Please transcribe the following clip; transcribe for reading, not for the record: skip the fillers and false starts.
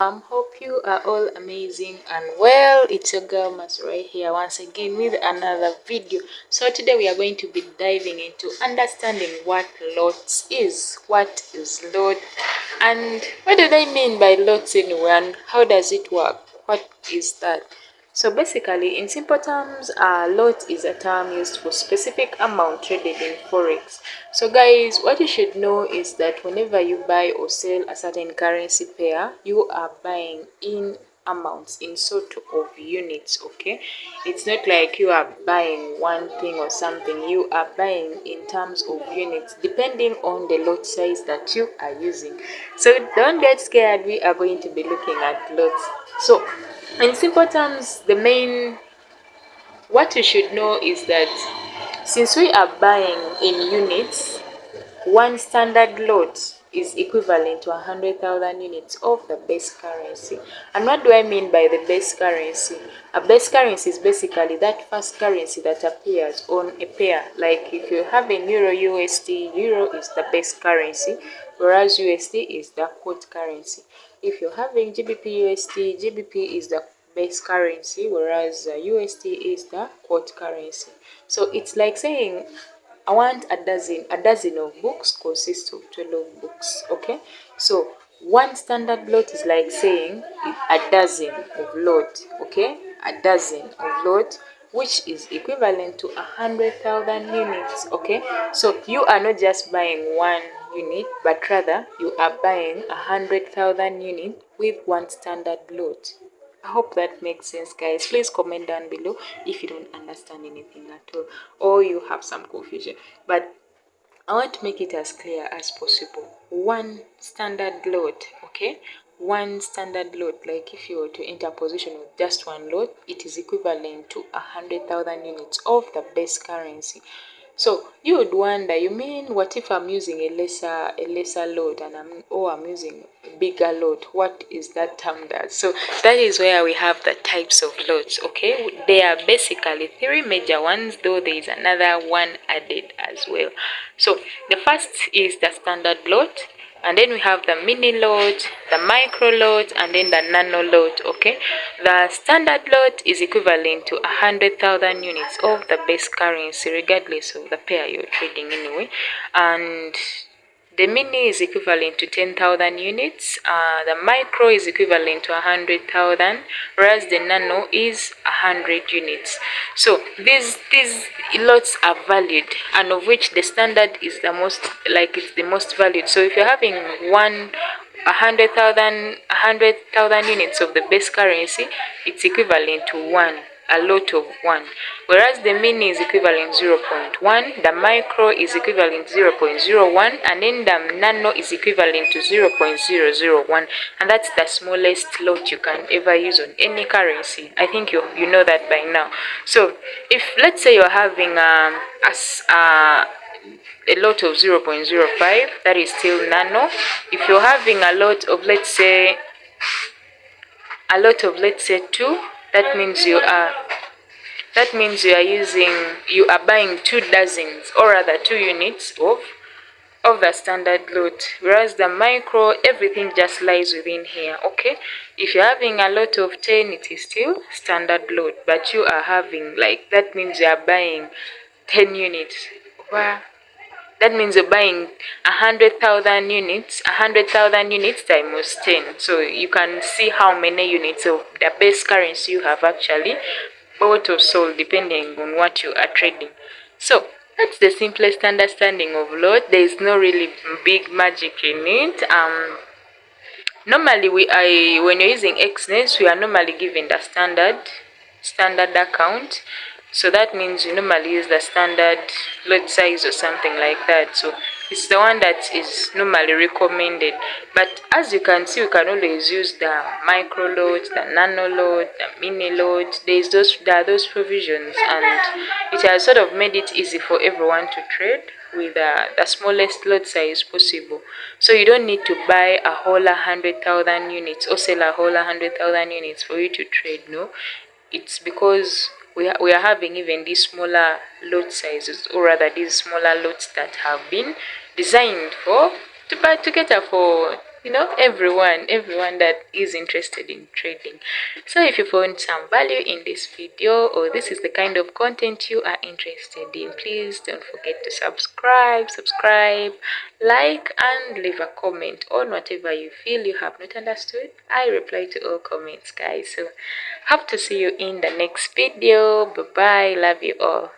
Hope you are all amazing and well. It's your girl Masrai here once again with another video. So today we are going to be diving into understanding what lots is. What is lot and what do they mean by lots anyway, and how does it work? What is that? So basically, in simple terms, a lot is a term used for specific amount traded in forex. So guys, what you should know is that whenever you buy or sell a certain currency pair, you are buying in amounts, in sort of units. Okay, it's not like you are buying one thing or something. You are buying in terms of units depending on the lot size that you are using. So don't get scared, we are going to be looking at lots. So in simple terms, what you should know is that since we are buying in units, one standard lot is equivalent to 100,000 units of the base currency. And what do I mean by the base currency? A base currency is basically that first currency that appears on a pair. Like if you have a Euro USD, Euro is the base currency, whereas USD is the quote currency. If you're having GBP USD, GBP is the base currency, whereas USD is the quote currency. So it's like saying I want a dozen. A dozen of books consists of 12 books. Okay, so one standard lot is like saying a dozen of lot. Okay, a dozen of lot, which is equivalent to 100,000 units. Okay, so you are not just buying one unit, but rather you are buying 100,000 units with one standard lot. I hope that makes sense, guys. Please comment down below if you don't understand anything at all or you have some confusion. But I want to make it as clear as possible. One standard lot, okay? One standard lot, like if you were to enter a position with just one lot, it is equivalent to 100,000 units of the base currency. So you would wonder, you mean what if I'm using a lesser load and I'm using a bigger load? What is that term that? So that is where we have the types of loads. Okay, there are basically three major ones, though there is another one added as well. So the first is the standard load, and then we have the mini load, the micro load, and then the nano load. Okay, the standard load is equivalent to 100,000 units of the base currency, regardless of the pair you're trading anyway. And the mini is equivalent to 10,000 units. The micro is equivalent to 100,000, whereas the nano is 100 units. So these lots are valued, and of which the standard is the most, like it's the most valued. So if you're having 100,000 units of the base currency, it's equivalent to a lot of one, whereas the mini is equivalent 0.1, the micro is equivalent 0.01, and then the nano is equivalent to 0.001, and that's the smallest lot you can ever use on any currency. I think you know that by now. So if let's say you're having a lot of 0.05, that is still nano. If you're having a lot of let's say 2, that means you are buying 2 dozens, or rather 2 units of the standard lot, whereas the micro, everything just lies within here. Okay, if you're having a lot of 10, it is still standard lot, but you are having, like, that means you are buying 10 units. Wow. That means you're buying 100,000 units, 100,000 units times 10. So you can see how many units of the base currency you have actually bought or sold, depending on what you are trading. So that's the simplest understanding of lot. There is no really big magic in it. Normally when you're using Exness, we are normally given the standard account. So that means you normally use the standard lot size or something like that. So it's the one that is normally recommended. But as you can see, you can always use the micro load, the nano load, the mini load. There are those provisions, and it has sort of made it easy for everyone to trade with the smallest lot size possible. So you don't need to buy a whole 100,000 units or sell a whole 100,000 units for you to trade. No, it's because we are having even these smaller lot sizes, or rather these smaller lots that have been designed to cater for everyone that is interested in trading. So if you found some value in this video, or this is the kind of content you are interested in, please don't forget to subscribe, like, and leave a comment on whatever you feel you have not understood. I reply to all comments, guys. So hope to see you in the next video. Bye bye, love you all.